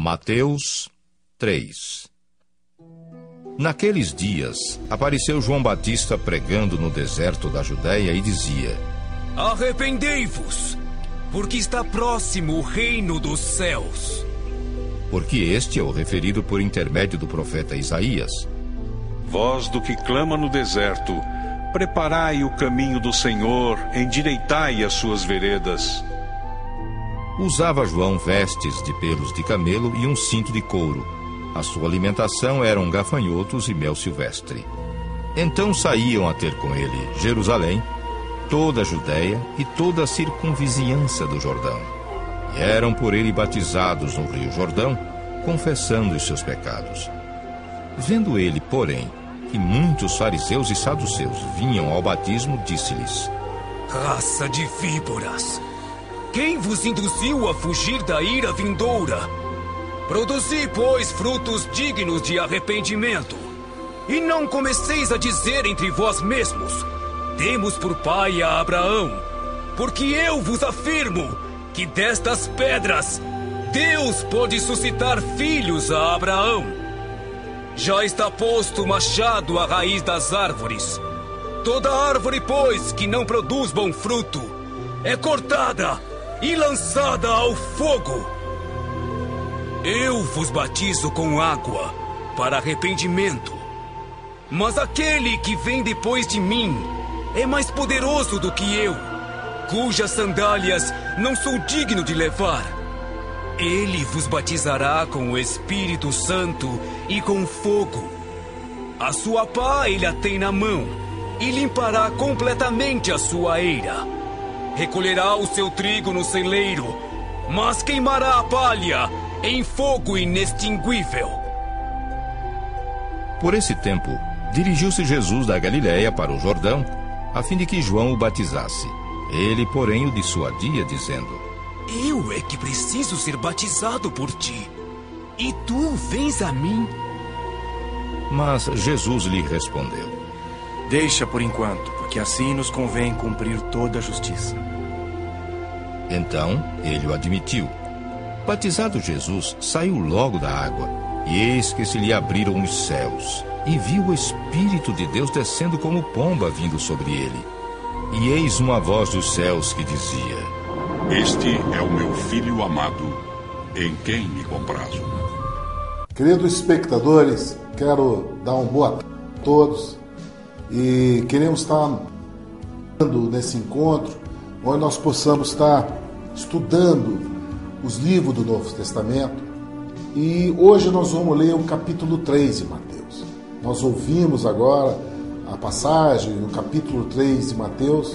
Mateus 3. Naqueles dias, apareceu João Batista pregando no deserto da Judéia e dizia: Arrependei-vos, porque está próximo o reino dos céus. Porque este é o referido por intermédio do profeta Isaías. Voz do que clama no deserto, preparai o caminho do Senhor, endireitai as suas veredas. Usava João vestes de pelos de camelo e um cinto de couro. A sua alimentação eram gafanhotos e mel silvestre. Então saíam a ter com ele Jerusalém, toda a Judéia e toda a circunvizinhança do Jordão. E eram por ele batizados no rio Jordão, confessando os seus pecados. Vendo ele, porém, que muitos fariseus e saduceus vinham ao batismo, disse-lhes: Raça de víboras! Quem vos induziu a fugir da ira vindoura? Produzi, pois, frutos dignos de arrependimento. E não comeceis a dizer entre vós mesmos: temos por pai a Abraão. Porque eu vos afirmo que destas pedras Deus pode suscitar filhos a Abraão. Já está posto o machado à raiz das árvores. Toda árvore, pois, que não produz bom fruto, é cortada e lançada ao fogo. Eu vos batizo com água para arrependimento. Mas aquele que vem depois de mim é mais poderoso do que eu, cujas sandálias não sou digno de levar. Ele vos batizará com o Espírito Santo e com fogo. A sua pá ele a tem na mão e limpará completamente a sua eira. Recolherá o seu trigo no celeiro, mas queimará a palha em fogo inextinguível. Por esse tempo, dirigiu-se Jesus da Galiléia para o Jordão, a fim de que João o batizasse. Ele, porém, o dissuadia, dizendo: Eu é que preciso ser batizado por ti, e tu vens a mim? Mas Jesus lhe respondeu: Deixa por enquanto, porque assim nos convém cumprir toda a justiça. Então ele o admitiu. Batizado Jesus, saiu logo da água, e eis que se lhe abriram os céus, e viu o Espírito de Deus descendo como pomba vindo sobre ele. E eis uma voz dos céus que dizia: Este é o meu Filho amado, em quem me comprazo. Queridos espectadores, quero dar uma boa tarde a todos e queremos estar nesse encontro onde nós possamos estar estudando os livros do Novo Testamento, e hoje nós vamos ler o capítulo 3 de Mateus. Nós ouvimos agora a passagem no capítulo 3 de Mateus.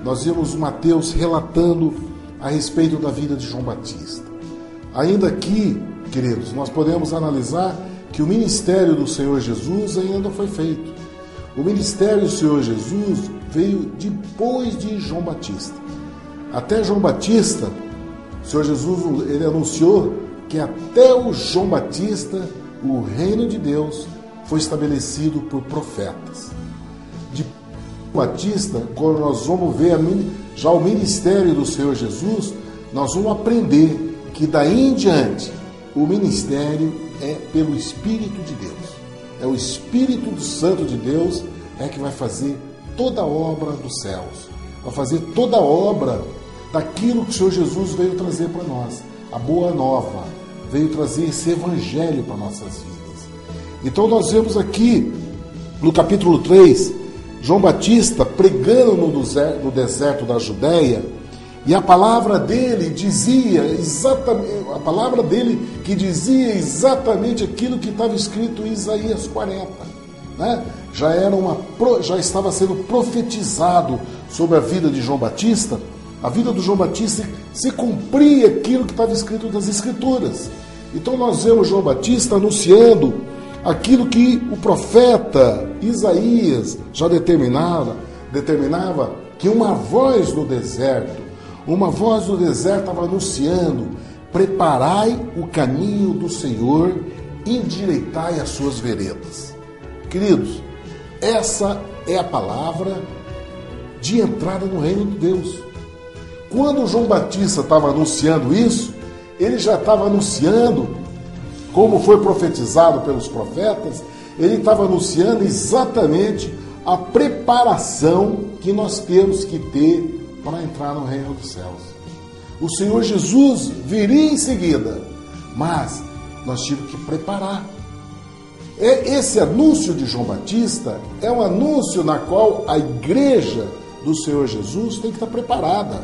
Nós vimos Mateus relatando a respeito da vida de João Batista. Ainda aqui, queridos, nós podemos analisar que o ministério do Senhor Jesus ainda não foi feito. O ministério do Senhor Jesus veio depois de João Batista. Até João Batista, o Senhor Jesus ele anunciou que até o João Batista, o reino de Deus foi estabelecido por profetas. De João Batista, quando nós vamos ver já o ministério do Senhor Jesus, nós vamos aprender que daí em diante o ministério é pelo Espírito de Deus. É o Espírito Santo de Deus é que vai fazer toda a obra dos céus, vai fazer toda a obra daquilo que o Senhor Jesus veio trazer para nós. A boa nova, veio trazer esse evangelho para nossas vidas. Então nós vemos aqui no capítulo 3, João Batista pregando no deserto da Judéia, e a palavra dele dizia exatamente aquilo que estava escrito em Isaías 40, né? Já estava sendo profetizado sobre a vida de João Batista. A vida do João Batista se cumpria aquilo que estava escrito nas Escrituras. Então nós vemos João Batista anunciando aquilo que o profeta Isaías já determinava que uma voz no deserto estava anunciando: preparai o caminho do Senhor, endireitai as suas veredas. Queridos, essa é a palavra de entrada no reino de Deus. Quando João Batista estava anunciando isso, ele já estava anunciando como foi profetizado pelos profetas, ele estava anunciando exatamente a preparação que nós temos que ter para entrar no reino dos céus. O Senhor Jesus viria em seguida, mas nós tivemos que preparar. Esse anúncio de João Batista é um anúncio na qual a igreja do Senhor Jesus tem que estar preparada.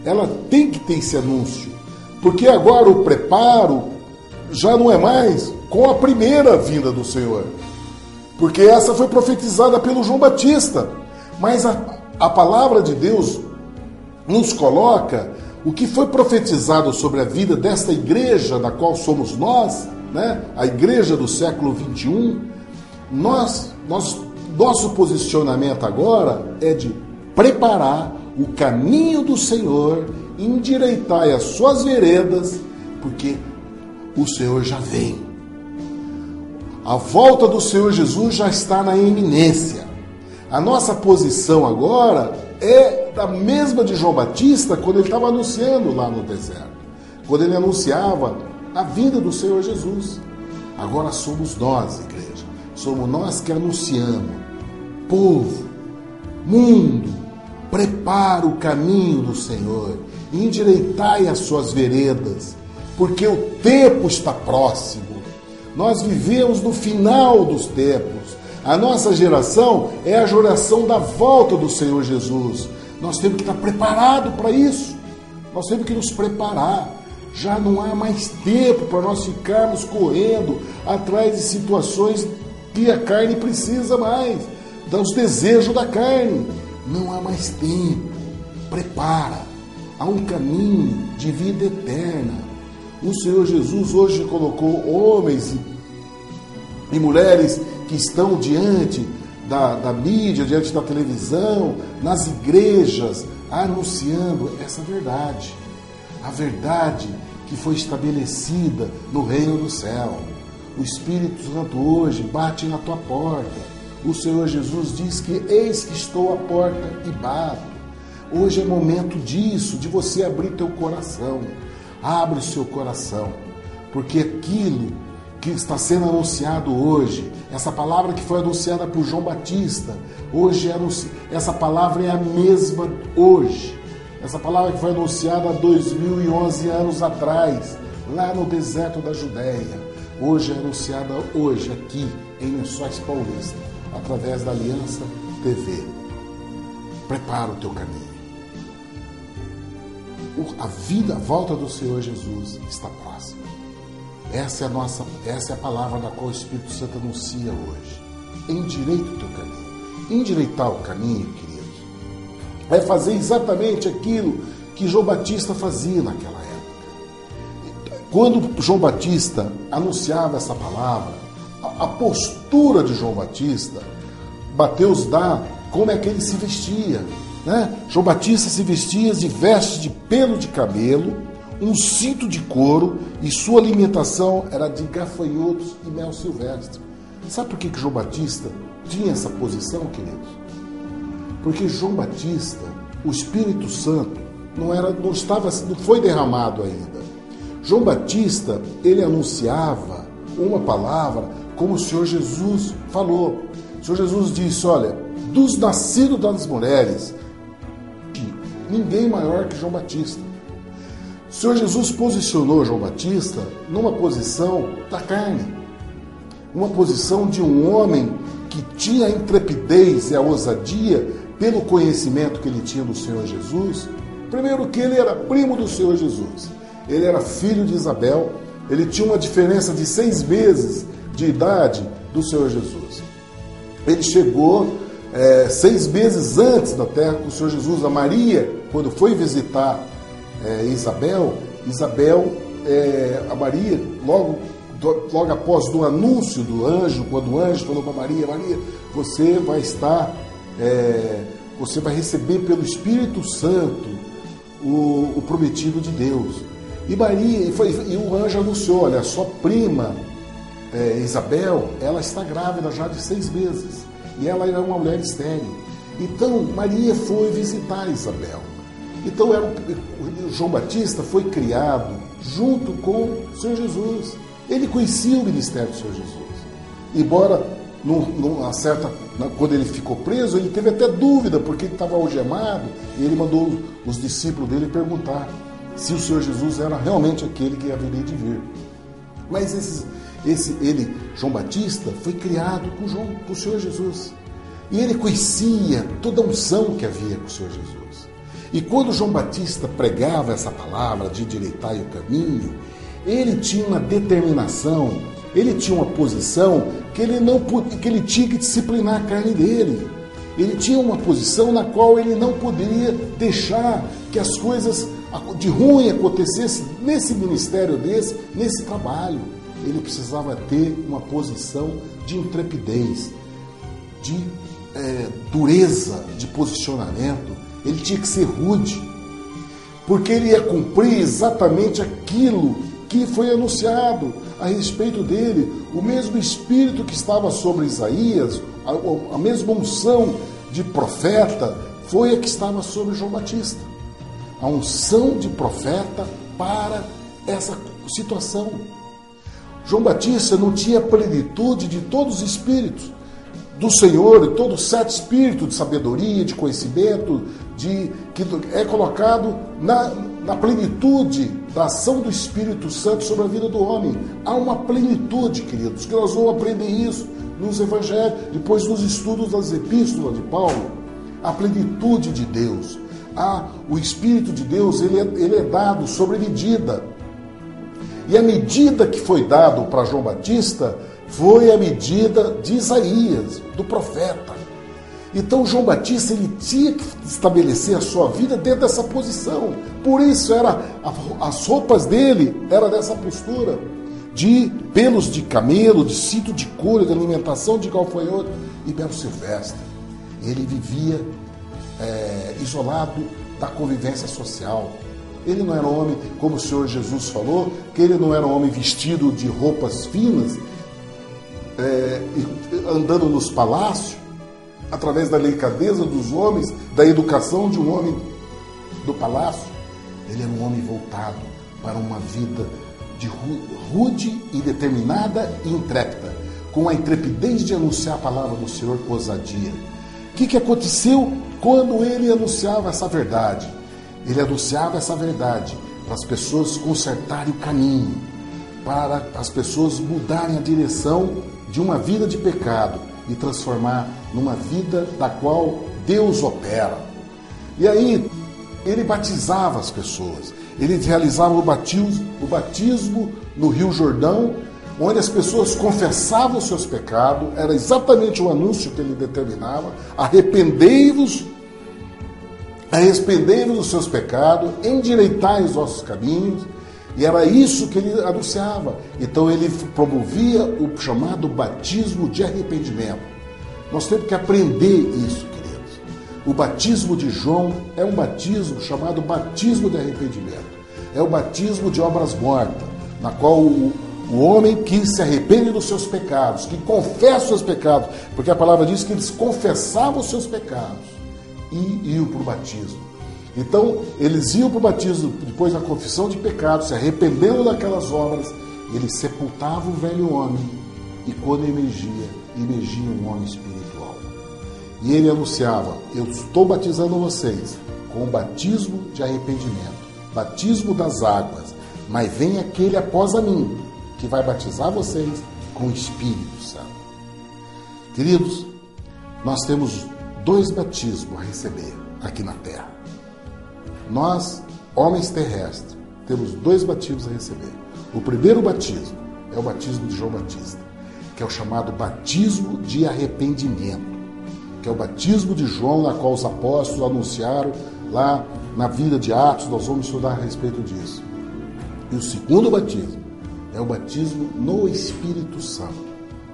Ela tem que ter esse anúncio, porque agora o preparo já não é mais com a primeira vinda do Senhor, porque essa foi profetizada pelo João Batista, mas a palavra de Deus nos coloca o que foi profetizado sobre a vida desta igreja na qual somos nós, né? A igreja do século 21. Nosso posicionamento agora é de preparar o caminho do Senhor, endireitai as suas veredas, porque o Senhor já vem. A volta do Senhor Jesus já está na iminência. A nossa posição agora é da mesma de João Batista quando ele estava anunciando lá no deserto, quando ele anunciava a vinda do Senhor Jesus. Agora somos nós, igreja, somos nós que anunciamos. Povo, mundo, prepara o caminho do Senhor, endireitai as suas veredas, porque o tempo está próximo. Nós vivemos no final dos tempos. A nossa geração é a geração da volta do Senhor Jesus. Nós temos que estar preparados para isso. Nós temos que nos preparar. Já não há mais tempo para nós ficarmos correndo atrás de situações que a carne precisa mais, dos desejos da carne. Não há mais tempo. Prepara. Há um caminho de vida eterna. O Senhor Jesus hoje colocou homens e mulheres que estão diante da mídia, diante da televisão, nas igrejas, anunciando essa verdade. A verdade que foi estabelecida no reino do céu. O Espírito Santo hoje bate na tua porta. O Senhor Jesus diz que eis que estou à porta e bato. Hoje é momento disso, de você abrir teu coração. Abre o seu coração, porque aquilo que está sendo anunciado hoje, essa palavra que foi anunciada por João Batista, hoje essa palavra é a mesma hoje. Essa palavra que foi anunciada há 2011 anos atrás, lá no deserto da Judéia, hoje é anunciada hoje aqui em Lençóis Paulista, através da Aliança TV. Prepara o teu caminho. A volta do Senhor Jesus está próxima. Essa é a palavra da qual o Espírito Santo anuncia hoje. Endireita o teu caminho. Endireitar o caminho, queridos, é fazer exatamente aquilo que João Batista fazia naquela época. Quando João Batista anunciava essa palavra, a postura de João Batista, Mateus dá como é que ele se vestia. Né? João Batista se vestia de vestes de pelo de camelo, um cinto de couro, e sua alimentação era de gafanhotos e mel silvestre. Sabe por que João Batista tinha essa posição, queridos? Porque João Batista, o Espírito Santo, não foi derramado ainda. João Batista, ele anunciava uma palavra como o Senhor Jesus falou. O Senhor Jesus disse, olha, dos nascidos das mulheres, ninguém maior que João Batista. O Senhor Jesus posicionou João Batista numa posição da carne, uma posição de um homem que tinha a intrepidez e a ousadia pelo conhecimento que ele tinha do Senhor Jesus. Primeiro que ele era primo do Senhor Jesus, ele era filho de Isabel, ele tinha uma diferença de 6 meses de idade do Senhor Jesus. Ele chegou 6 meses antes da terra com o Senhor Jesus. A Maria, quando foi visitar a Maria, logo após do anúncio do anjo, quando o anjo falou para Maria, você vai receber pelo Espírito Santo o prometido de Deus. E o anjo anunciou, olha, a sua prima Isabel, ela está grávida já de 6 meses. E ela era uma mulher estéril. Então, Maria foi visitar Isabel. Então, João Batista foi criado junto com o Senhor Jesus. Ele conhecia o ministério do Senhor Jesus. Embora, quando ele ficou preso, ele teve até dúvida, porque ele estava algemado, e ele mandou os discípulos dele perguntar se o Senhor Jesus era realmente aquele que haveria de vir. Mas João Batista, foi criado com o Senhor Jesus. E ele conhecia toda a unção que havia com o Senhor Jesus. E quando João Batista pregava essa palavra de endireitai o caminho, ele tinha uma determinação, ele tinha uma posição que ele tinha que disciplinar a carne dele. Ele tinha uma posição na qual ele não poderia deixar que as coisas de ruim acontecessem nesse ministério nesse trabalho. Ele precisava ter uma posição de intrepidez, de dureza de posicionamento. Ele tinha que ser rude, porque ele ia cumprir exatamente aquilo que foi anunciado a respeito dele. O mesmo Espírito que estava sobre Isaías, a mesma unção de profeta, foi a que estava sobre João Batista. A unção de profeta para essa situação. João Batista não tinha plenitude de todos os espíritos do Senhor, e todo o sete espíritos de sabedoria, de conhecimento, que é colocado na plenitude da ação do Espírito Santo sobre a vida do homem. Há uma plenitude, queridos, que nós vamos aprender isso nos evangelhos, depois nos estudos das epístolas de Paulo. A plenitude de Deus. O Espírito de Deus, ele é dado sobre medida. E a medida que foi dado para João Batista foi a medida de Isaías, do profeta. Então João Batista, ele tinha que estabelecer a sua vida dentro dessa posição. Por isso as roupas dele eram dessa postura, de pelos de camelo, de cinto de couro, de alimentação de gafanhoto e mel silvestre. Ele vivia isolado da convivência social. Ele não era um homem, como o Senhor Jesus falou, que ele não era um homem vestido de roupas finas, andando nos palácios, através da delicadeza dos homens, da educação de um homem do palácio. Ele era um homem voltado para uma vida de rude e determinada e intrépida, com a intrepidez de anunciar a palavra do Senhor com ousadia. O que aconteceu quando ele anunciava essa verdade? Ele anunciava essa verdade para as pessoas consertarem o caminho, para as pessoas mudarem a direção de uma vida de pecado e transformar numa vida da qual Deus opera. E aí, ele batizava as pessoas. Ele realizava o batismo no Rio Jordão, onde as pessoas confessavam os seus pecados. Era exatamente o anúncio que ele determinava: arrependei-vos dos seus pecados, endireitai os vossos caminhos. E era isso que ele anunciava. Então ele promovia o chamado batismo de arrependimento. Nós temos que aprender isso, queridos. O batismo de João é um batismo chamado batismo de arrependimento. É o batismo de obras mortas, na qual o homem que se arrepende dos seus pecados, que confessa os seus pecados, porque a palavra diz que eles confessavam os seus pecados e iam para o batismo. Então, eles iam para o batismo depois da confissão de pecados, se arrependendo daquelas obras, eles sepultavam o velho homem, e quando emergia um homem espiritual. E ele anunciava: eu estou batizando vocês com o batismo de arrependimento, batismo das águas, mas vem aquele após a mim, que vai batizar vocês com o Espírito Santo. Queridos, nós temos 2 batismos a receber aqui na terra. Nós, homens terrestres, temos 2 batismos a receber. O primeiro batismo é o batismo de João Batista, que é o chamado batismo de arrependimento, que é o batismo de João, na qual os apóstolos anunciaram lá na vida de Atos. Nós vamos estudar a respeito disso. E o segundo batismo é o batismo no Espírito Santo,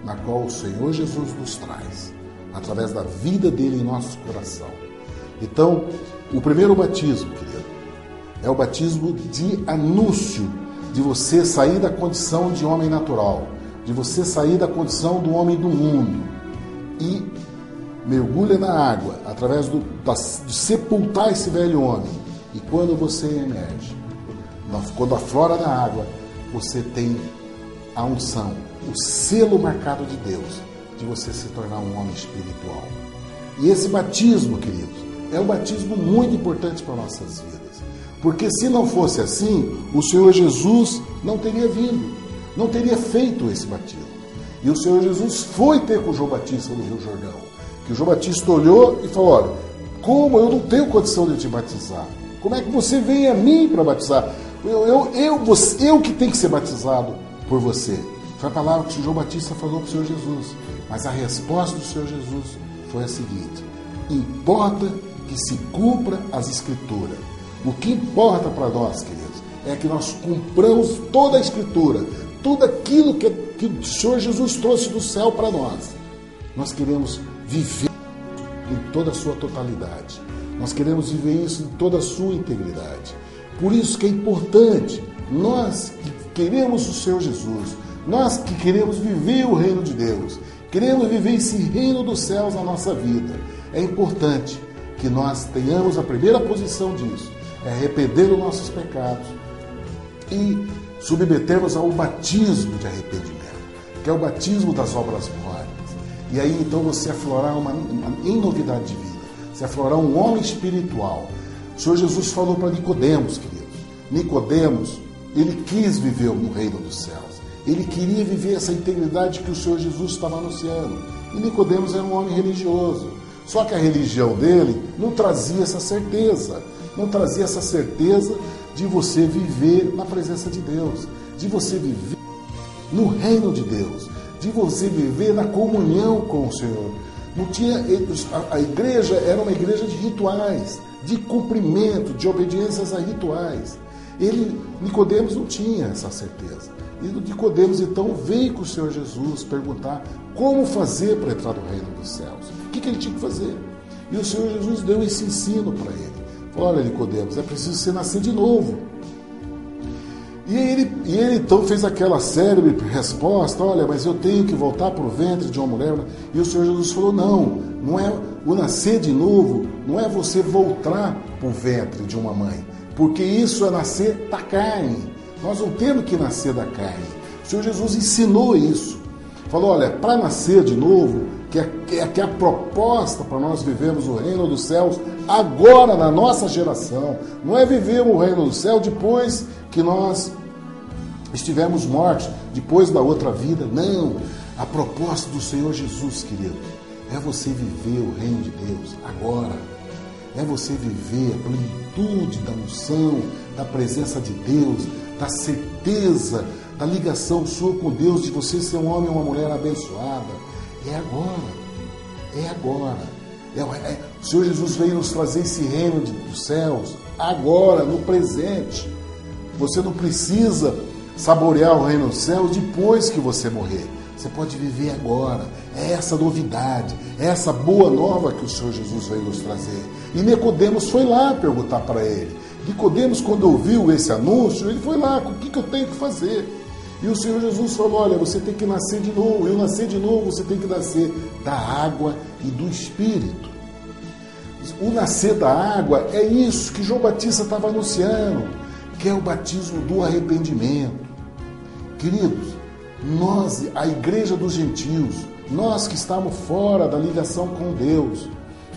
na qual o Senhor Jesus nos traz, através da vida dele em nosso coração. Então, o primeiro batismo, querido, é o batismo de anúncio, de você sair da condição de homem natural, de você sair da condição do homem do mundo e mergulha na água, através de sepultar esse velho homem. E quando você emerge, quando aflora na água, você tem a unção, o selo marcado de Deus, de você se tornar um homem espiritual. E esse batismo, queridos, é um batismo muito importante para nossas vidas. Porque se não fosse assim, o Senhor Jesus não teria vindo, não teria feito esse batismo. E o Senhor Jesus foi ter com o João Batista no Rio Jordão. Que o João Batista olhou e falou: olha, como eu não tenho condição de te batizar? Como é que você vem a mim para batizar? Eu que tenho que ser batizado por você. Foi a palavra que o João Batista falou para o Senhor Jesus. Mas a resposta do Senhor Jesus foi a seguinte: importa que se cumpra as Escrituras. O que importa para nós, queridos, é que nós cumpramos toda a Escritura, tudo aquilo que o Senhor Jesus trouxe do céu para nós. Nós queremos viver em toda a sua totalidade. Nós queremos viver isso em toda a sua integridade. Por isso que é importante, nós que queremos o Senhor Jesus, nós que queremos viver o reino de Deus, queremos viver esse reino dos céus na nossa vida, é importante que nós tenhamos a primeira posição disso, é arrepender dos nossos pecados e submetermos ao batismo de arrependimento, que é o batismo das obras mortas. E aí então você aflorar em novidade de vida, você aflorar um homem espiritual. O Senhor Jesus falou para Nicodemos, queridos. Nicodemos, ele quis viver no reino dos céus. Ele queria viver essa integridade que o Senhor Jesus estava anunciando. E Nicodemos era um homem religioso. Só que a religião dele não trazia essa certeza. Não trazia essa certeza de você viver na presença de Deus, de você viver no reino de Deus, de você viver na comunhão com o Senhor. Não tinha, a igreja era uma igreja de rituais, de cumprimento, de obediências a rituais. Nicodemos não tinha essa certeza. E Nicodemos então veio com o Senhor Jesus perguntar como fazer para entrar no reino dos céus. O que ele tinha que fazer? E o Senhor Jesus deu esse ensino para ele. Olha, Nicodemos, é preciso você nascer de novo. E ele então fez aquela célebre resposta: olha, mas eu tenho que voltar para o ventre de uma mulher. E o Senhor Jesus falou: não é o nascer de novo, não é você voltar para o ventre de uma mãe, porque isso é nascer da carne. Nós não temos que nascer da carne. O Senhor Jesus ensinou isso. Falou: olha, para nascer de novo, que é a proposta para nós vivermos o reino dos céus agora, na nossa geração. Não é viver o reino do céu depois que nós estivermos mortos, depois da outra vida. Não. A proposta do Senhor Jesus, querido, é você viver o reino de Deus agora. É você viver a plenitude da unção, da presença de Deus, da certeza, da ligação sua com Deus, de você ser um homem ou uma mulher abençoada. É agora. É agora. O Senhor Jesus veio nos trazer esse reino dos céus agora, no presente. Você não precisa saborear o reino dos céus depois que você morrer. Você pode viver agora. É essa novidade, é essa boa nova que o Senhor Jesus veio nos trazer. E Nicodemos foi lá perguntar para ele. Nicodemos, quando ouviu esse anúncio, ele foi lá: o que eu tenho que fazer? E o Senhor Jesus falou: olha, você tem que nascer de novo. E nascer de novo, você tem que nascer da água e do Espírito. O nascer da água é isso que João Batista estava anunciando, que é o batismo do arrependimento. Queridos, nós, a igreja dos gentios, nós que estamos fora da ligação com Deus,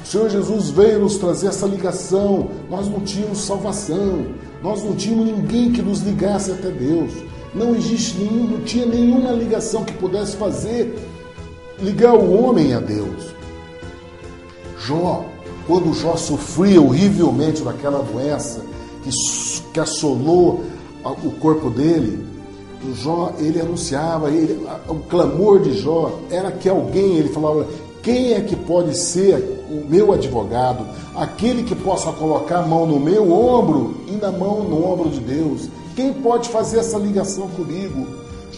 o Senhor Jesus veio nos trazer essa ligação. Nós não tínhamos salvação, nós não tínhamos ninguém que nos ligasse até Deus. Não tinha nenhuma ligação que pudesse ligar o homem a Deus. Jó, quando Jó sofria horrivelmente daquela doença que assolou o corpo dele, Jó, ele anunciava, o clamor de Jó era que alguém, ele falava: quem é que pode ser o meu advogado? Aquele que possa colocar a mão no meu ombro e na mão no ombro de Deus. Quem pode fazer essa ligação comigo?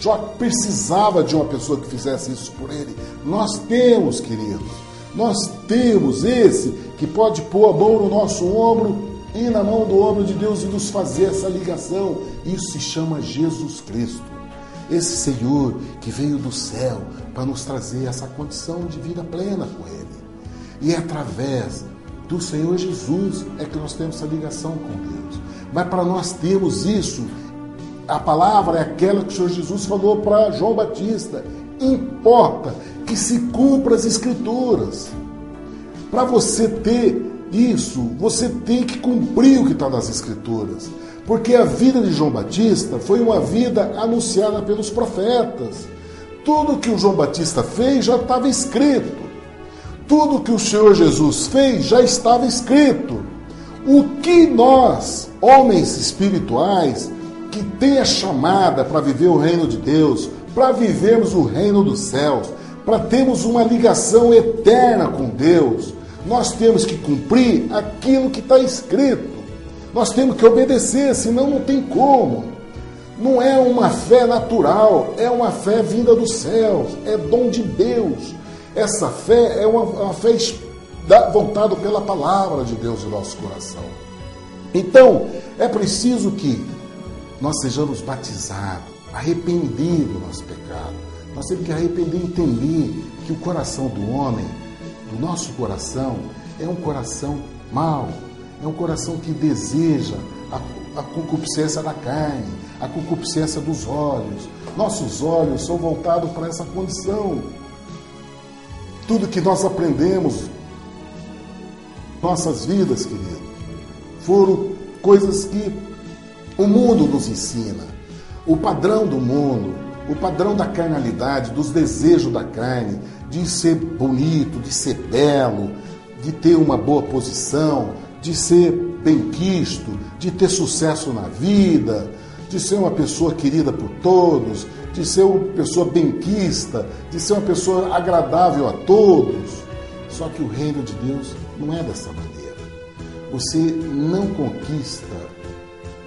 Jó precisava de uma pessoa que fizesse isso por ele. Nós temos, queridos, nós temos esse que pode pôr a mão no nosso ombro e na mão do ombro de Deus e nos fazer essa ligação. Isso se chama Jesus Cristo. Esse Senhor que veio do céu para nos trazer essa condição de vida plena com Ele. E é através do Senhor Jesus é que nós temos essa ligação com Deus. Mas para nós termos isso, A palavra é aquela que o Senhor Jesus falou para João Batista. Importa que se cumpra as Escrituras. Para você ter isso, você tem que cumprir o que está nas Escrituras. Porque a vida de João Batista foi uma vida anunciada pelos profetas. Tudo que o João Batista fez já estava escrito. Tudo que o Senhor Jesus fez já estava escrito. O que nós, homens espirituais, que tem a chamada para viver o reino de Deus, para vivermos o reino dos céus, para termos uma ligação eterna com Deus, nós temos que cumprir aquilo que está escrito. Nós temos que obedecer, senão não tem como. Não é uma fé natural, é uma fé vinda dos céus, é dom de Deus. Essa fé é uma fé voltada pela palavra de Deus em nosso coração. Então, é preciso que nós sejamos batizados, arrependidos do nosso pecado. Nós temos que arrepender e entender que o coração do homem, do nosso coração, é um coração mau, é um coração que deseja a concupiscência da carne, a concupiscência dos olhos. Nossos olhos são voltados para essa condição. Tudo que nós aprendemos, nossas vidas, querido, foram coisas que o mundo nos ensina. O padrão do mundo, o padrão da carnalidade, dos desejos da carne, de ser bonito, de ser belo, de ter uma boa posição, de ser benquisto, de ter sucesso na vida, de ser uma pessoa querida por todos, de ser uma pessoa benquista, de ser uma pessoa agradável a todos. Só que o reino de Deus não é dessa maneira. Você não conquista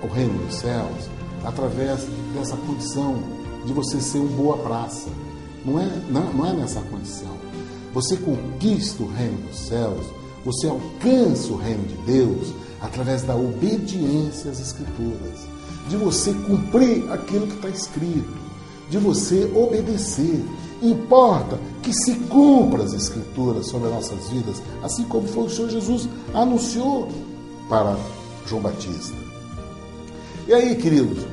o reino dos céus através dessa condição de você ser um boa praça. Não é nessa condição. Você conquista o reino dos céus, você alcança o reino de Deus através da obediência às Escrituras, de você cumprir aquilo que está escrito, de você obedecer. Importa que se cumpra as Escrituras sobre as nossas vidas, assim como foi o Senhor Jesus anunciou para João Batista. E aí, queridos,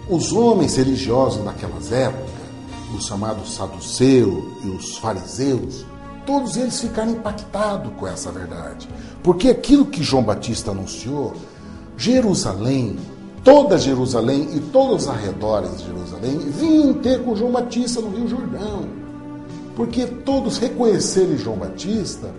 os homens religiosos daquelas épocas, os chamados saduceus e os fariseus, todos eles ficaram impactados com essa verdade. Porque aquilo que João Batista anunciou, Jerusalém, toda Jerusalém e todos os arredores de Jerusalém vinham ter com João Batista no Rio Jordão. Porque todos reconheceram em João Batista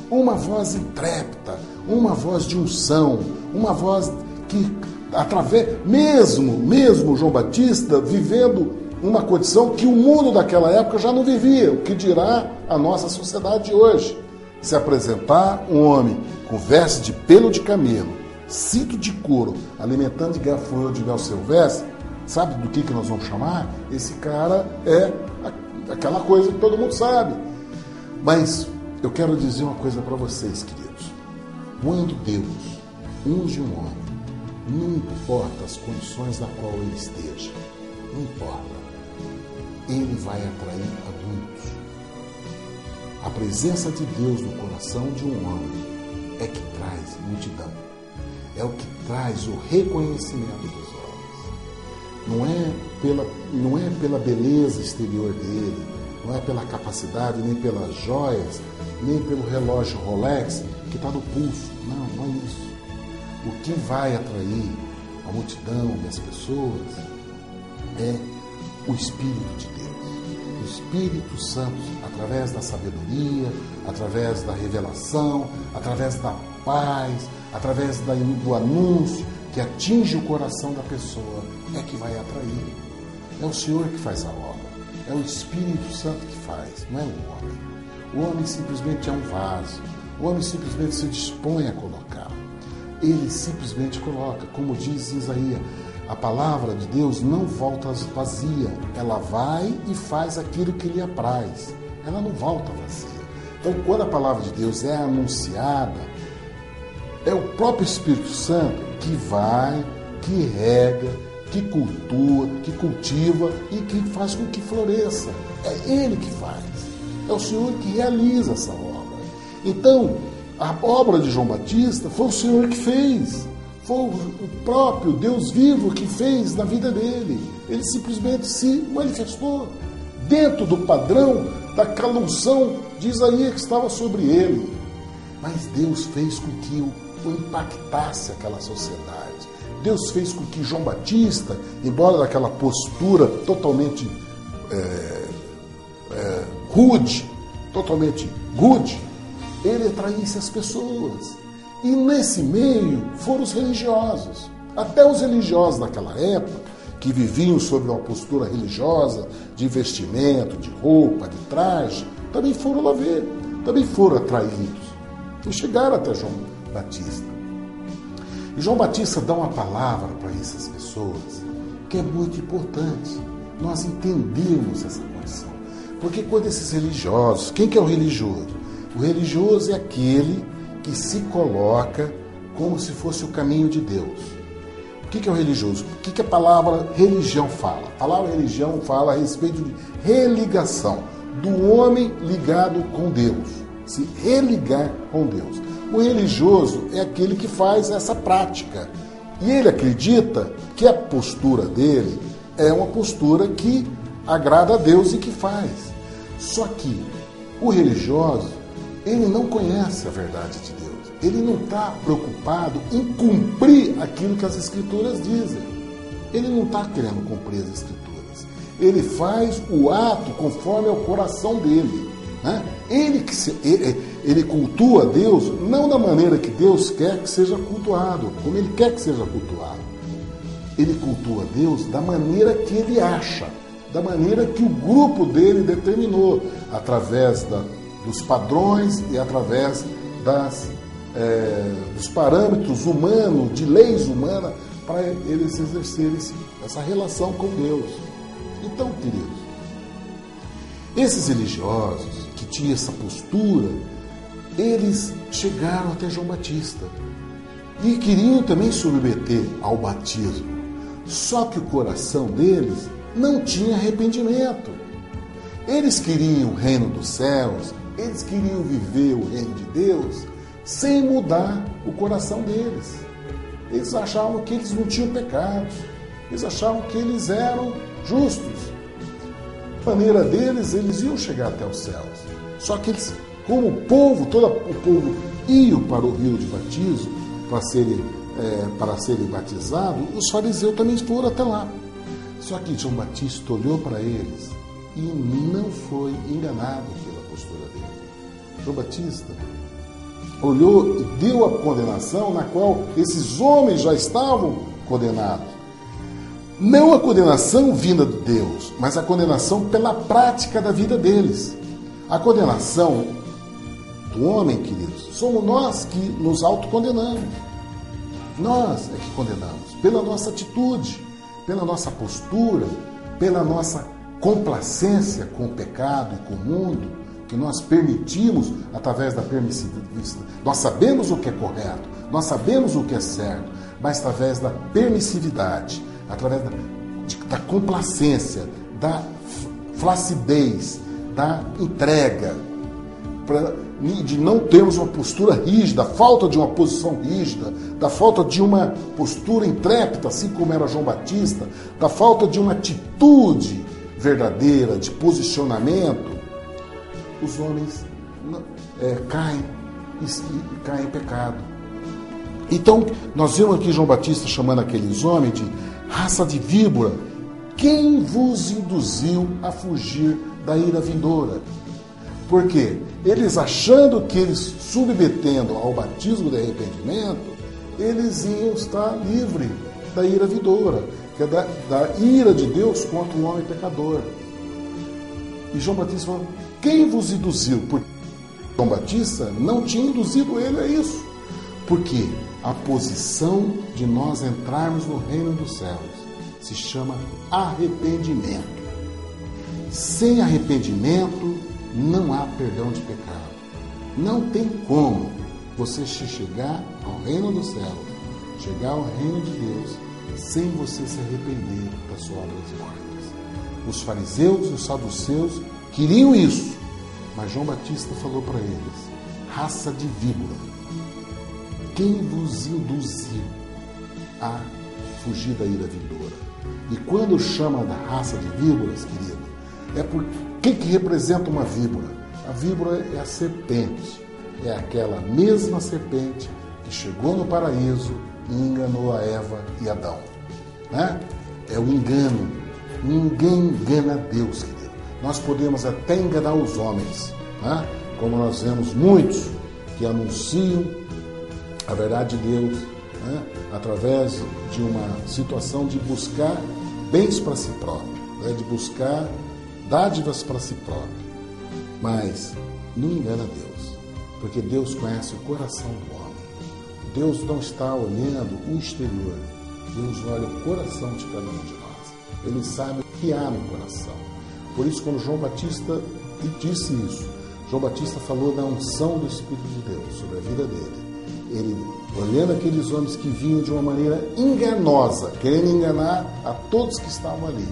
uma voz intrépida, uma voz de unção, uma voz que, através, mesmo João Batista vivendo uma condição que o mundo daquela época já não vivia, o que dirá a nossa sociedade de hoje. Se apresentar um homem com vestes de pelo de camelo, cinto de couro, alimentando de gafanhoto de mel silvestre, sabe do que nós vamos chamar? Esse cara é aquela coisa que todo mundo sabe. Mas eu quero dizer uma coisa para vocês, queridos. Quando Deus unge um homem, não importa as condições na qual ele esteja, não importa. Ele vai atrair a muitos. A presença de Deus no coração de um homem é que traz multidão. É o que traz o reconhecimento dos homens. Não é pela beleza exterior dele, não é pela capacidade, nem pelas joias, nem pelo relógio Rolex que está no pulso. Não é isso. O que vai atrair a multidão e as pessoas é o Espírito de Deus. O Espírito Santo, através da sabedoria, através da revelação, através da paz, através do anúncio que atinge o coração da pessoa, é que vai atrair. É o Senhor que faz a obra. É o Espírito Santo que faz, não é o homem. O homem simplesmente é um vaso. O homem simplesmente se dispõe a colocar. Ele simplesmente coloca, como diz Isaías, a palavra de Deus não volta vazia, ela vai e faz aquilo que lhe apraz, ela não volta vazia. Então, quando a palavra de Deus é anunciada, é o próprio Espírito Santo que vai, que rega, que cultiva e que faz com que floresça. É Ele que faz, é o Senhor que realiza essa obra. Então, a obra de João Batista foi o Senhor que fez. Foi o próprio Deus vivo que fez na vida dele. Ele simplesmente se manifestou dentro do padrão daquela unção de Isaías que estava sobre ele. Mas Deus fez com que o impactasse aquela sociedade. Deus fez com que João Batista, embora daquela postura totalmente rude, ele atraísse as pessoas. E nesse meio foram os religiosos. Até os religiosos daquela época, que viviam sob uma postura religiosa, de vestimento, de roupa, de traje, também foram lá ver, também foram atraídos. E chegaram até João Batista. E João Batista dá uma palavra para essas pessoas que é muito importante nós entendermos essa condição. Porque quando esses religiosos, quem que é o religioso? O religioso é aquele que se coloca como se fosse o caminho de Deus. O que é o religioso? O que a palavra religião fala? A palavra religião fala a respeito de religação, do homem ligado com Deus, se religar com Deus. O religioso é aquele que faz essa prática. E ele acredita que a postura dele é uma postura que agrada a Deus e que faz. Só que o religioso, ele não conhece a verdade de Deus. Ele não está preocupado em cumprir aquilo que as Escrituras dizem. Ele não está querendo cumprir as Escrituras. Ele faz o ato conforme é o coração dele. Né? Ele cultua Deus não da maneira que Deus quer que seja cultuado, como ele quer que seja cultuado. Ele cultua Deus da maneira que ele acha, da maneira que o grupo dele determinou, através dos padrões e através dos parâmetros humanos, de leis humanas, para eles exercerem essa relação com Deus. Então, queridos, esses religiosos que tinham essa postura, eles chegaram até João Batista e queriam também submeter ao batismo. Só que o coração deles não tinha arrependimento. Eles queriam o reino dos céus, eles queriam viver o reino de Deus sem mudar o coração deles. Eles achavam que eles não tinham pecados, eles achavam que eles eram justos. A maneira deles, eles iam chegar até os céus. Só que eles, como o povo, todo o povo ia para o rio de batismo para serem batizados, os fariseus também foram até lá. Só que João Batista olhou para eles e não foi enganado pela postura dele. João Batista olhou e deu a condenação na qual esses homens já estavam condenados. Não a condenação vinda de Deus, mas a condenação pela prática da vida deles. A condenação do homem, queridos, somos nós que nos autocondenamos. Nós é que condenamos pela nossa atitude, pela nossa postura, pela nossa complacência com o pecado e com o mundo, que nós permitimos através da permissividade. Nós sabemos o que é correto, nós sabemos o que é certo, mas através da permissividade, através da complacência, da flacidez, da entrega, de não termos uma postura rígida, falta de uma posição rígida, da falta de uma postura intrépida, assim como era João Batista, da falta de uma atitude verdadeira, de posicionamento, os homens caem em pecado. Então, nós vemos aqui João Batista chamando aqueles homens de raça de víbora. Quem vos induziu a fugir da ira vindoura? Porque eles achando que eles submetendo ao batismo de arrependimento, eles iam estar livres da ira vindoura, que é da ira de Deus contra o homem pecador. E João Batista falou, quem vos induziu? Porque João Batista não tinha induzido ele a isso. Porque a posição de nós entrarmos no reino dos céus se chama arrependimento. Sem arrependimento não há perdão de pecado. Não tem como você chegar ao reino dos céus, chegar ao reino de Deus, sem você se arrepender das suas obras mortas. Os fariseus e os saduceus queriam isso, mas João Batista falou para eles, raça de víbora, quem vos induziu a fugir da ira vindoura. E quando chama da raça de víboras, querido, é por que representa uma víbora? A víbora é a serpente, é aquela mesma serpente que chegou no paraíso e enganou a Eva e Adão. Né? É o engano. Ninguém engana Deus, querido. Nós podemos até enganar os homens, né? Como nós vemos muitos que anunciam a verdade de Deus, né? Através de uma situação de buscar bens para si próprio, né? De buscar dádivas para si próprio. Mas não engana Deus, porque Deus conhece o coração do homem. Deus não está olhando o exterior, Deus olha o coração de cada um de nós. Ele sabe o que há no coração. Por isso, quando João Batista disse isso, João Batista falou da unção do Espírito de Deus sobre a vida dele. Ele, olhando aqueles homens que vinham de uma maneira enganosa, querendo enganar a todos que estavam ali,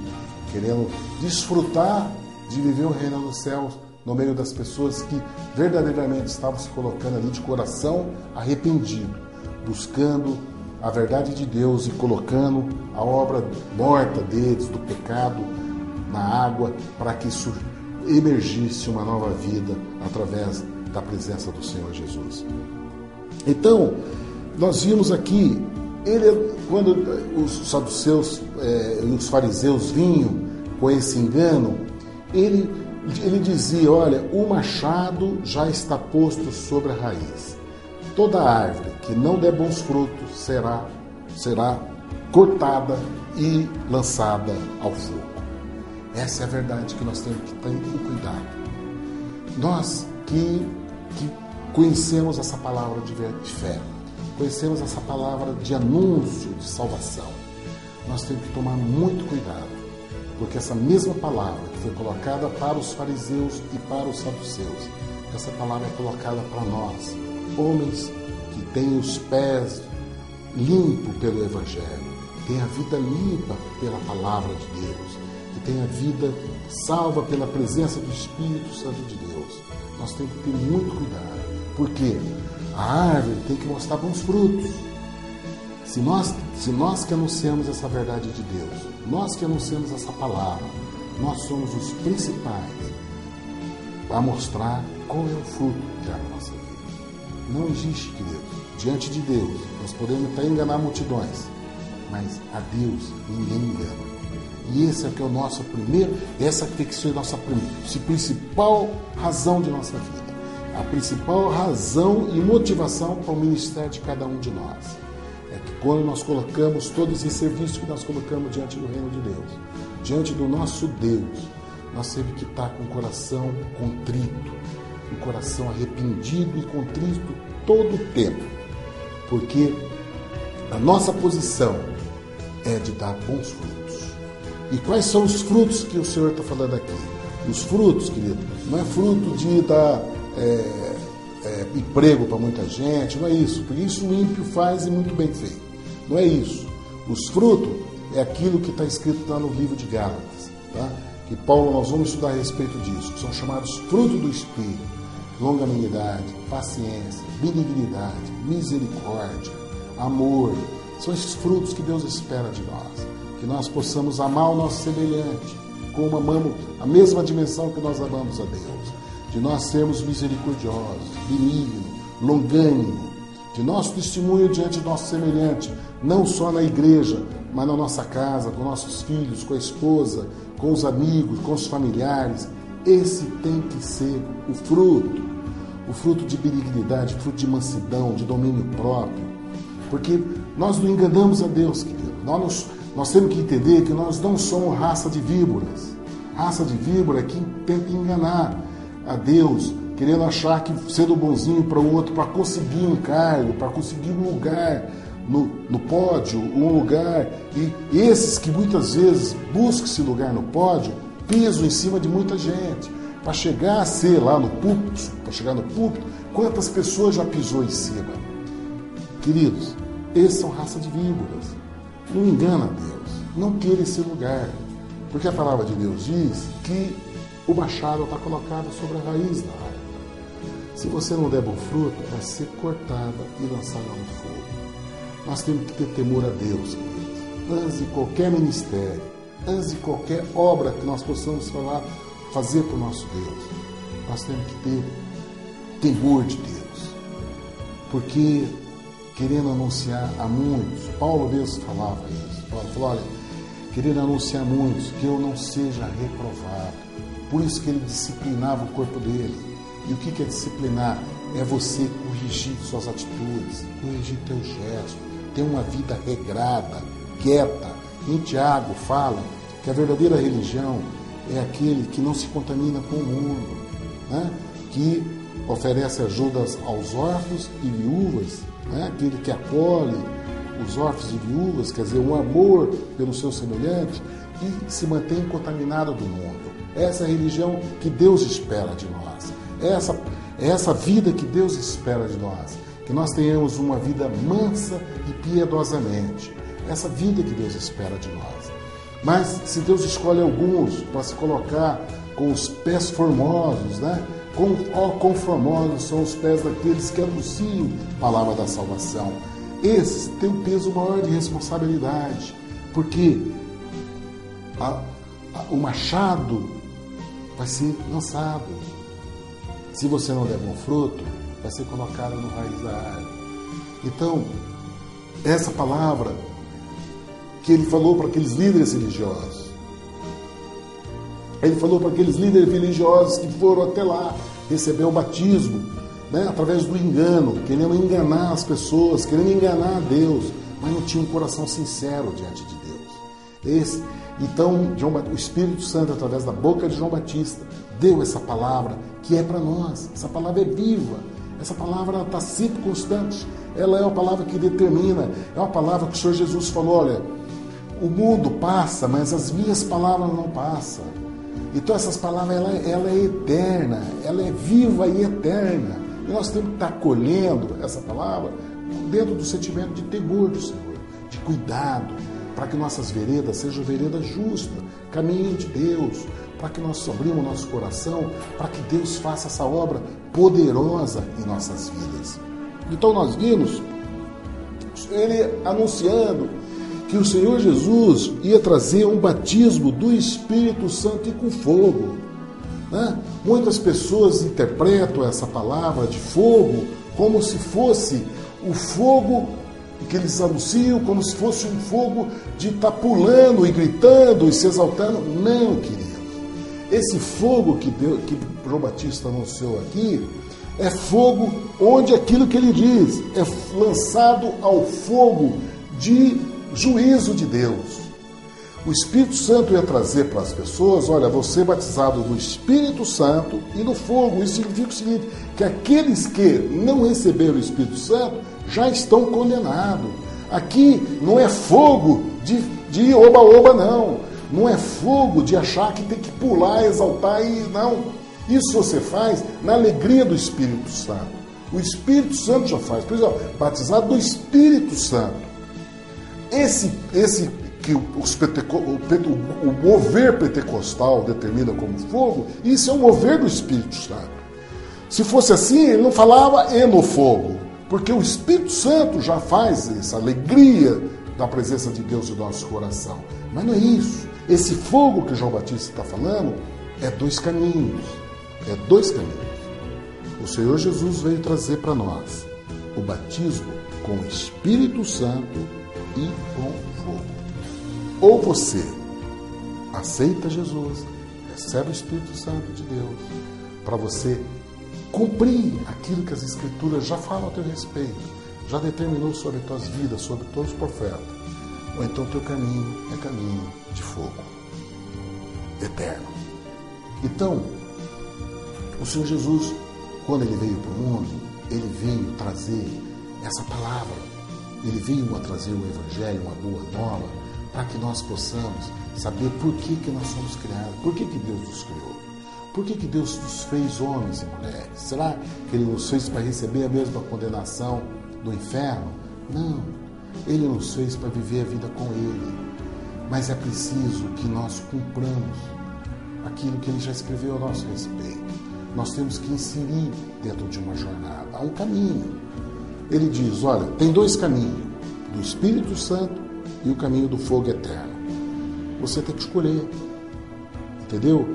querendo desfrutar de viver o reino dos céus no meio das pessoas que verdadeiramente estavam se colocando ali de coração arrependido, buscando a verdade de Deus e colocando a obra morta deles, do pecado, na água, para que emergisse uma nova vida através da presença do Senhor Jesus. Então, nós vimos aqui, quando os saduceus e os fariseus vinham com esse engano, ele dizia, olha, o machado já está posto sobre a raiz. Toda árvore que não der bons frutos será cortada e lançada ao fogo. Essa é a verdade que nós temos que ter cuidado. Nós que conhecemos essa palavra de fé, conhecemos essa palavra de anúncio de salvação, nós temos que tomar muito cuidado, porque essa mesma palavra que foi colocada para os fariseus e para os saduceus, essa palavra é colocada para nós, homens que têm os pés limpos pelo Evangelho, têm a vida limpa pela palavra de Deus, que têm a vida salva pela presença do Espírito Santo de Deus. Nós temos que ter muito cuidado, porque a árvore tem que mostrar bons frutos. Se nós que anunciamos essa verdade de Deus, nós que anunciamos essa palavra, nós somos os principais a mostrar qual é o fruto que há na nossa vida. Não existe, querido, diante de Deus, nós podemos até enganar multidões, mas a Deus ninguém engana. E esse é que é o nosso primeiro, essa tem que ser a nossa principal razão de nossa vida. A principal razão e motivação para o ministério de cada um de nós. É que quando nós colocamos todo esse serviço que nós colocamos diante do reino de Deus, diante do nosso Deus, nós temos que estar com o coração contrito, um coração arrependido e contrito todo o tempo. Porque a nossa posição é de dar bons frutos. E quais são os frutos que o Senhor está falando aqui? Os frutos, querido, não é fruto de dar emprego para muita gente, não é isso, porque isso o ímpio faz e muito bem feito. Não é isso. Os frutos é aquilo que está escrito lá no livro de Gálatas, tá? Que Paulo, nós vamos estudar a respeito disso, que são chamados frutos do Espírito: longanimidade, paciência, benignidade, misericórdia, amor. São esses frutos que Deus espera de nós, que nós possamos amar o nosso semelhante, como amamos a mesma dimensão que nós amamos a Deus, de nós sermos misericordiosos, benignos, longânimos, de nosso testemunho diante do nosso semelhante, não só na igreja, mas na nossa casa, com nossos filhos, com a esposa, com os amigos, com os familiares. Esse tem que ser o fruto de benignidade, fruto de mansidão, de domínio próprio, porque nós não enganamos a Deus, querido. Nós temos que entender que nós não somos raça de víboras. Raça de víbora é quem tenta enganar a Deus, querendo achar que sendo bonzinho para o outro, para conseguir um cargo, para conseguir um lugar no pódio, um lugar. E esses que muitas vezes buscam esse lugar no pódio, pisam em cima de muita gente. Para chegar a ser lá no púlpito, quantas pessoas já pisou em cima? Queridos, esses são raça de víboras. Não engana a Deus, não queira esse lugar, porque a palavra de Deus diz que o machado está colocado sobre a raiz da árvore. Se você não der bom fruto, vai ser cortada e lançada no fogo. Nós temos que ter temor a Deus, queridos. Antes de qualquer ministério, antes de qualquer obra que nós possamos fazer para o nosso Deus, nós temos que ter temor de Deus. Porque, querendo anunciar a muitos, Paulo mesmo falava isso. Paulo falou, olha, querendo anunciar a muitos que eu não seja reprovado. Por isso que ele disciplinava o corpo dele. E o que é disciplinar? É você corrigir suas atitudes, corrigir teu gesto, ter uma vida regrada, quieta. Em Tiago fala que a verdadeira religião é aquele que não se contamina com o mundo, né? Que oferece ajudas aos órfãos e viúvas, né? Aquele que acolhe os órfãos e viúvas, quer dizer, um amor pelo seu semelhante, e se mantém contaminado do mundo. Essa é a religião que Deus espera de nós. Essa vida que Deus espera de nós. Que nós tenhamos uma vida mansa e piedosamente. Essa vida que Deus espera de nós. Mas se Deus escolhe alguns para se colocar com os pés formosos, né? Quão formosos são os pés daqueles que anunciam a palavra da salvação. Esses têm um peso maior de responsabilidade. Porque o machado vai ser lançado. Se você não der bom fruto, vai ser colocado no raiz da árvore. Então, essa palavra que ele falou para aqueles líderes religiosos, ele falou para aqueles líderes religiosos que foram até lá receber o batismo, né, através do engano, querendo enganar as pessoas, querendo enganar a Deus, mas não tinha um coração sincero diante de Deus. Então, o Espírito Santo, através da boca de João Batista, deu essa palavra que é para nós. Essa palavra é viva, essa palavra está sempre constante. Ela é uma palavra que determina, é uma palavra que o Senhor Jesus falou, olha, o mundo passa, mas as minhas palavras não passam. Então essas palavras, ela é eterna, ela é viva e eterna. E nós temos que estar acolhendo essa palavra dentro do sentimento de temor do Senhor, de cuidado, para que nossas veredas sejam veredas justas, caminho de Deus, para que nós abrimos nosso coração, para que Deus faça essa obra poderosa em nossas vidas. Então nós vimos ele anunciando que o Senhor Jesus ia trazer um batismo do Espírito Santo e com fogo, né? Muitas pessoas interpretam essa palavra de fogo como se fosse o fogo que eles anunciam, como se fosse um fogo de estar pulando e gritando e se exaltando. Não, queridos. Esse fogo que João Batista anunciou aqui é fogo onde aquilo que ele diz é lançado ao fogo de juízo de Deus. O Espírito Santo ia trazer para as pessoas, olha, você batizado no Espírito Santo e no fogo. Isso significa o seguinte, que aqueles que não receberam o Espírito Santo já estão condenados. Aqui não é fogo de oba-oba, não. Não é fogo de achar que tem que pular, exaltar e não. Isso você faz na alegria do Espírito Santo. O Espírito Santo já faz. Por exemplo, batizado do Espírito Santo. Esse que o mover pentecostal determina como fogo, isso é o mover do Espírito Santo. Se fosse assim, ele não falava e no fogo, porque o Espírito Santo já faz essa alegria da presença de Deus em nosso coração. Mas não é isso. Esse fogo que João Batista está falando é dois caminhos. É dois caminhos. O Senhor Jesus veio trazer para nós o batismo com o Espírito Santo e com fogo. Ou você aceita Jesus, recebe o Espírito Santo de Deus, para você cumprir aquilo que as Escrituras já falam a teu respeito, já determinou sobre as tuas vidas, sobre todos os profetas. Ou então teu caminho é caminho de fogo eterno. Então, o Senhor Jesus, quando ele veio para o mundo, ele veio trazer essa palavra, ele veio a trazer o Evangelho, uma boa nova, para que nós possamos saber por que nós somos criados, por que Deus nos criou, por que Deus nos fez homens e mulheres. Será que Ele nos fez para receber a mesma condenação do inferno? Não, Ele nos fez para viver a vida com Ele, mas é preciso que nós cumpramos aquilo que Ele já escreveu a nosso respeito. Nós temos que inserir dentro de uma jornada, há um caminho. Ele diz, olha, tem dois caminhos. do Espírito Santo e o caminho do fogo eterno. Você tem que escolher, entendeu?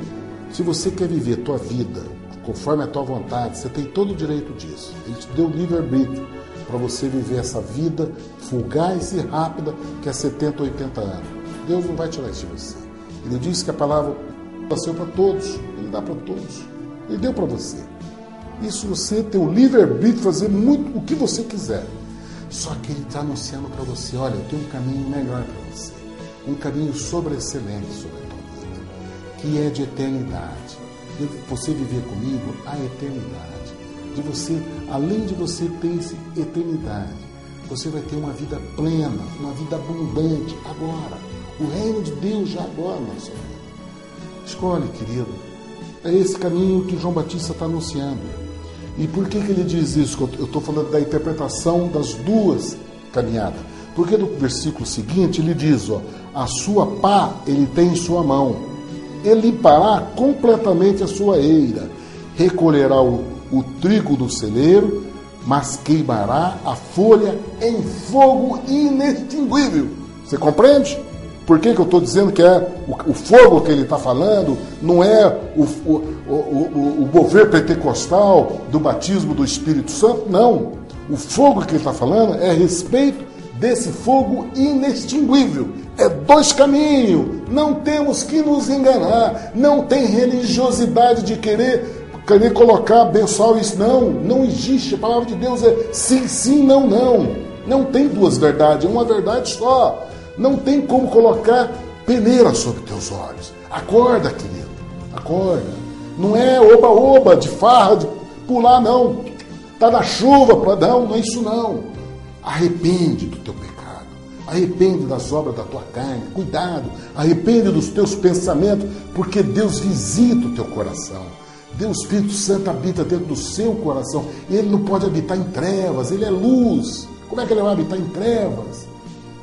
Se você quer viver a tua vida conforme a tua vontade, você tem todo o direito disso. Ele te deu livre-arbítrio para você viver essa vida fugaz e rápida que é 70, 80 anos. Deus não vai tirar isso de você. Ele disse que a palavra nasceu para todos, ele dá para todos. Ele deu para você. Isso você tem o livre-arbítrio de fazer muito o que você quiser. Só que ele está anunciando para você, olha, eu tenho um caminho melhor para você. Um caminho sobreexcelente sobre a tua vida, que é de eternidade. De você viver comigo a eternidade. De você, além de você ter essa eternidade, você vai ter uma vida plena, uma vida abundante agora. O reino de Deus já agora na sua vida. Escolhe, querido. É esse caminho que João Batista está anunciando. E por que ele diz isso? Eu estou falando da interpretação das duas caminhadas. Porque no versículo seguinte ele diz, ó, a sua pá ele tem em sua mão. Ele limpará completamente a sua eira. Recolherá o trigo do celeiro, mas queimará a folha em fogo inextinguível. Você compreende? Por que eu estou dizendo que é o fogo que ele está falando, não é o mover pentecostal do batismo do Espírito Santo, não. O fogo que ele está falando é a respeito desse fogo inextinguível. É dois caminhos, não temos que nos enganar, não tem religiosidade de querer colocar, abençoar isso, não existe. A palavra de Deus é sim, sim, não, não. Não tem duas verdades, é uma verdade só. Não tem como colocar peneira sobre teus olhos. Acorda, querido, acorda. Não é oba-oba, de farra, de pular, não. Tá na chuva, não é isso não. Arrepende do teu pecado. Arrepende das obras da tua carne. Cuidado, arrepende dos teus pensamentos, porque Deus visita o teu coração. Deus, Espírito Santo, habita dentro do seu coração. Ele não pode habitar em trevas, ele é luz. Como é que ele vai habitar em trevas?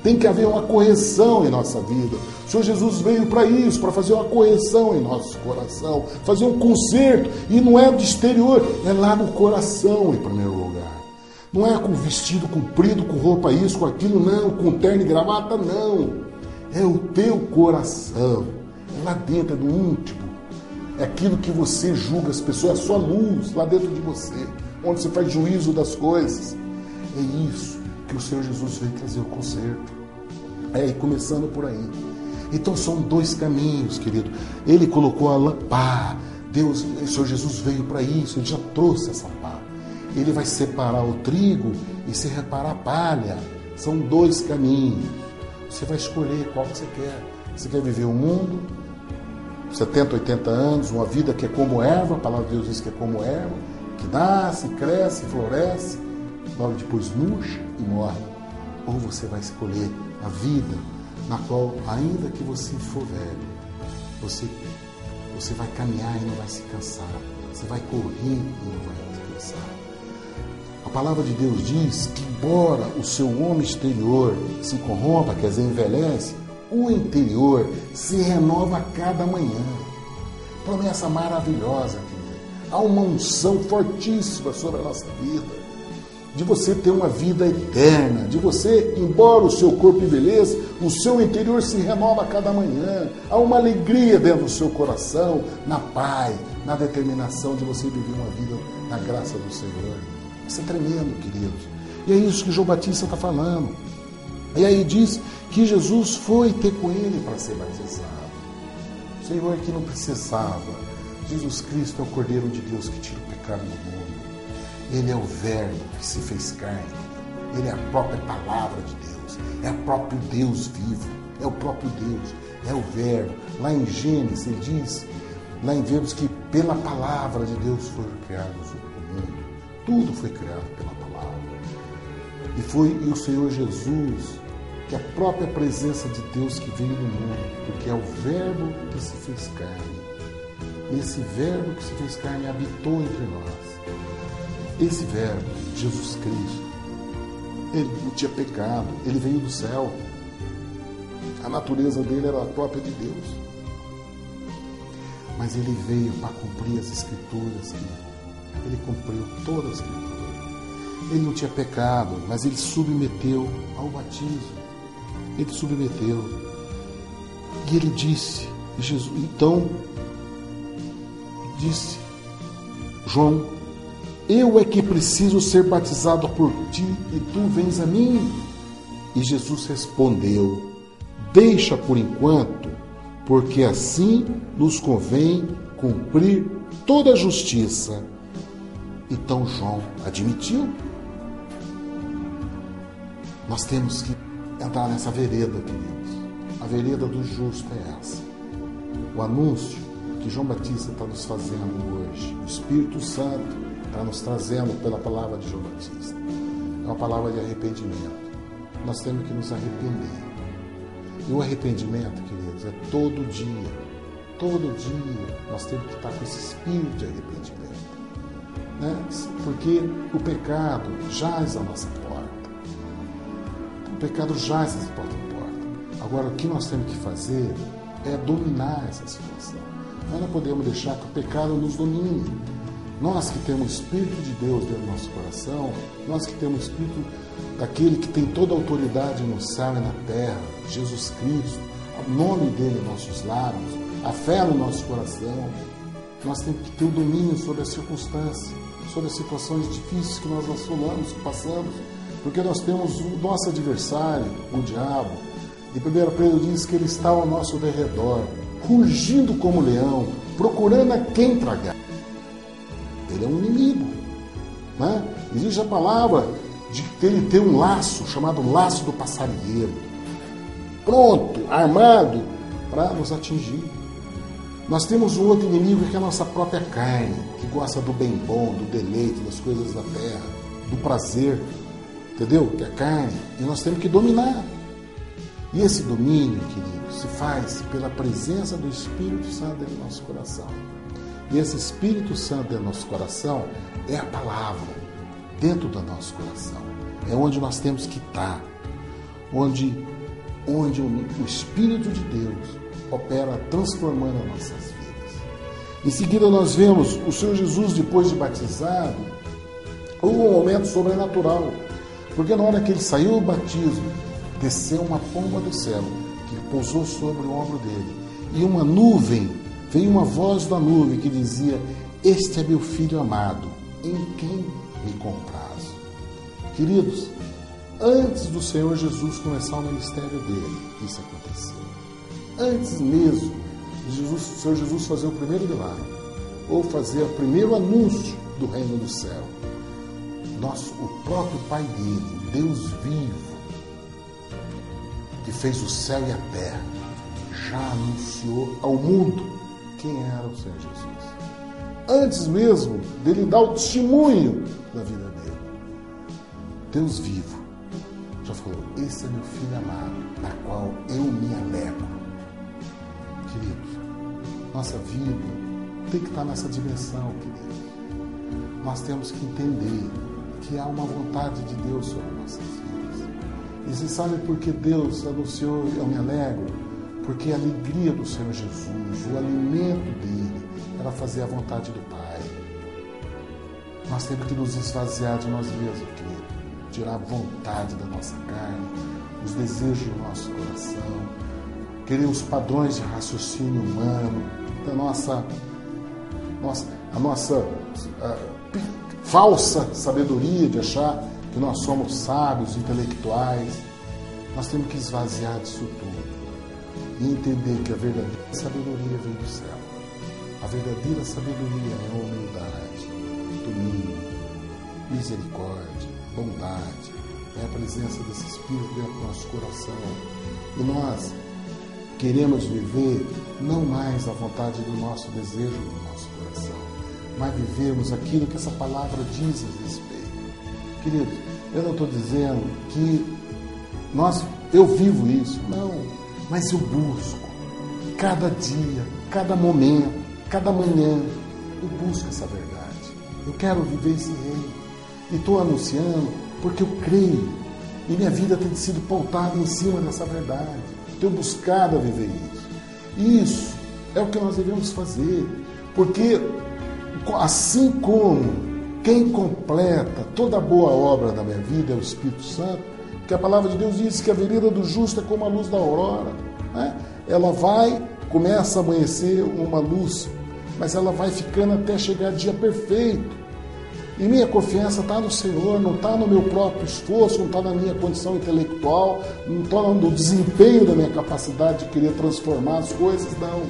Tem que haver uma correção em nossa vida. O Senhor Jesus veio para isso, para fazer uma correção em nosso coração, fazer um conserto. E não é do exterior, é lá no coração, em primeiro lugar. Não é com vestido comprido, com roupa isso, com aquilo, não. Com terno e gravata, não. É o teu coração. É lá dentro, é do íntimo. É aquilo que você julga as pessoas, é a sua luz lá dentro de você, onde você faz juízo das coisas. É isso que o Senhor Jesus veio trazer o conserto. E começando por aí. Então são dois caminhos, querido. Ele colocou a pá. Deus, o Senhor Jesus veio para isso, ele já trouxe essa pá. Ele vai separar o trigo e se reparar a palha. São dois caminhos. Você vai escolher qual que você quer. Você quer viver o mundo, 70, 80 anos, uma vida que é como erva, a palavra de Deus diz que é como erva, que nasce, cresce, floresce, logo depois murcha e morre. Ou você vai escolher a vida na qual, ainda que você for velho, você vai caminhar e não vai se cansar. Você vai correr e não vai se cansar. A palavra de Deus diz que, embora o seu homem exterior se corrompa, quer dizer, envelhece, o interior se renova a cada manhã. Promessa maravilhosa, querido. Há uma unção fortíssima sobre a nossa vida. De você ter uma vida eterna, de você, embora o seu corpo envelheça, o seu interior se renova a cada manhã. Há uma alegria dentro do seu coração, na paz, na determinação de você viver uma vida na graça do Senhor. Isso é tremendo, queridos. E é isso que João Batista está falando. E aí diz que Jesus foi ter com ele para ser batizado. O Senhor que não precisava. Jesus Cristo é o Cordeiro de Deus que tira o pecado do mundo. Ele é o Verbo que se fez carne. Ele é a própria palavra de Deus. É o próprio Deus vivo. É o próprio Deus. É o Verbo. Lá em Gênesis, ele diz, lá em Verbos, que pela palavra de Deus foi criado o mundo. Tudo foi criado pela palavra. E o Senhor Jesus, que é a própria presença de Deus que veio no mundo, porque é o Verbo que se fez carne. Esse Verbo que se fez carne habitou entre nós. Esse Verbo, Jesus Cristo, ele não tinha pecado, ele veio do céu. A natureza dele era a própria de Deus. Mas ele veio para cumprir as Escrituras. Ele cumpriu toda a Escritura. Ele não tinha pecado, mas ele submeteu ao batismo. Ele submeteu. E ele disse, Jesus, então, disse, João, eu é que preciso ser batizado por ti e tu vens a mim? E Jesus respondeu, deixa por enquanto, porque assim nos convém cumprir toda a justiça. Então João admitiu. Nós temos que entrar nessa vereda, queridos. A vereda do justo é essa. O anúncio que João Batista está nos fazendo hoje, o Espírito Santo está nos trazendo pela palavra de João Batista, é uma palavra de arrependimento. Nós temos que nos arrepender. E o arrependimento, queridos, é todo dia. Todo dia nós temos que estar com esse espírito de arrependimento. Né? Porque o pecado jaz à nossa porta. O pecado jaz à nossa porta. Agora, o que nós temos que fazer é dominar essa situação. Nós não podemos deixar que o pecado nos domine. Nós que temos o Espírito de Deus dentro do nosso coração, nós que temos o Espírito daquele que tem toda a autoridade no céu e na terra, Jesus Cristo, o nome dele em nossos lábios, a fé no nosso coração, nós temos que ter o domínio sobre as circunstâncias, sobre as situações difíceis que nós assolamos, que passamos, porque nós temos o nosso adversário, o diabo, e 1 Pedro diz que ele está ao nosso derredor, rugindo como leão, procurando a quem tragar. Ele é um inimigo. Né? Existe a palavra de que ele tem um laço, chamado laço do passarinheiro, pronto, armado, para nos atingir. Nós temos um outro inimigo que é a nossa própria carne, que gosta do bem bom, do deleite, das coisas da terra, do prazer, entendeu? Que é a carne, e nós temos que dominar. E esse domínio, querido, se faz pela presença do Espírito Santo dentro do nosso coração. E esse Espírito Santo dentro do nosso coração é a palavra dentro do nosso coração. É onde nós temos que estar. Onde o Espírito de Deus opera transformando as nossas vidas. Em seguida nós vemos o Senhor Jesus, depois de batizado, um momento sobrenatural. Porque na hora que ele saiu do batismo, desceu uma pomba do céu, que pousou sobre o ombro dele. E uma nuvem, veio uma voz da nuvem que dizia, este é meu filho amado, em quem me comprazo. Queridos, antes do Senhor Jesus começar o ministério dele, isso aconteceu. Antes mesmo de o Senhor Jesus fazer o primeiro milagre, ou fazer o primeiro anúncio do reino do céu, o próprio Pai dele, Deus vivo, que fez o céu e a terra, já anunciou ao mundo quem era o Senhor Jesus. Antes mesmo dele dar o testemunho da vida dele, Deus vivo já falou, esse é meu filho amado, na qual eu me alegro. Queridos, nossa vida tem que estar nessa dimensão, queridos. Nós temos que entender que há uma vontade de Deus sobre nossas vidas. E você sabe por que Deus anunciou, eu me alegro? Porque a alegria do Senhor Jesus, o alimento dele, era fazer a vontade do Pai. Nós temos que nos esvaziar de nós mesmos, querido. Tirar a vontade da nossa carne, os desejos do nosso coração, querer os padrões de raciocínio humano, da nossa falsa sabedoria de achar que nós somos sábios, intelectuais. Nós temos que esvaziar disso tudo e entender que a verdadeira sabedoria vem do céu. A verdadeira sabedoria é a humildade, domínio, misericórdia, bondade, é a presença desse Espírito dentro do nosso coração. E nós queremos viver não mais a vontade do nosso desejo do nosso coração, mas vivemos aquilo que essa palavra diz a respeito. Queridos, eu não estou dizendo que eu vivo isso, não, mas eu busco cada dia, cada momento, cada manhã, eu busco essa verdade. Eu quero viver esse reino. E estou anunciando porque eu creio. E minha vida tem sido pautada em cima dessa verdade. Tenho buscado a viver isso. Isso é o que nós devemos fazer. Porque assim como Quem completa toda a boa obra da minha vida é o Espírito Santo, porque a palavra de Deus diz que a vereda do justo é como a luz da aurora, né? Ela começa a amanhecer uma luz, mas ela vai ficando até chegar dia perfeito. E minha confiança está no Senhor, não está no meu próprio esforço, não está na minha condição intelectual, não está no desempenho da minha capacidade de querer transformar as coisas, não.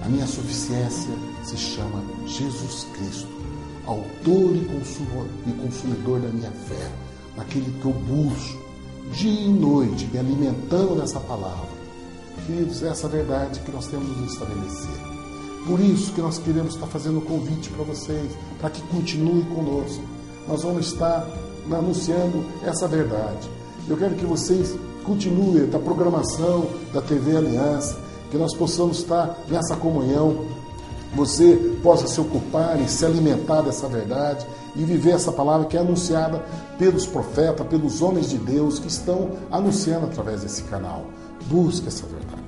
A minha suficiência se chama Jesus Cristo, autor e consumidor da minha fé, naquele que eu busco dia e noite, me alimentando dessa palavra. Queridos, essa é a verdade que nós temos nos estabelecer. Por isso que nós queremos estar fazendo um convite para vocês, para que continue conosco. Nós vamos estar anunciando essa verdade. Eu quero que vocês continuem da programação da TV Aliança, que nós possamos estar nessa comunhão, você possa se ocupar e se alimentar dessa verdade e viver essa palavra que é anunciada pelos profetas, pelos homens de Deus que estão anunciando através desse canal. Busque essa verdade.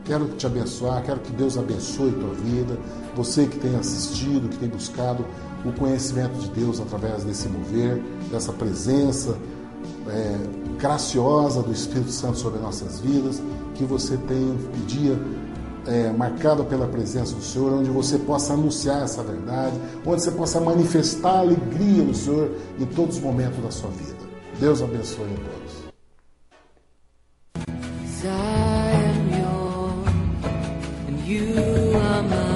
Quero te abençoar, quero que Deus abençoe a tua vida, você que tem assistido, que tem buscado o conhecimento de Deus através desse mover, dessa presença graciosa do Espírito Santo sobre nossas vidas, que você tenha um dia marcado pela presença do Senhor, onde você possa anunciar essa verdade, onde você possa manifestar a alegria do Senhor em todos os momentos da sua vida. Deus abençoe a todos. You are mine.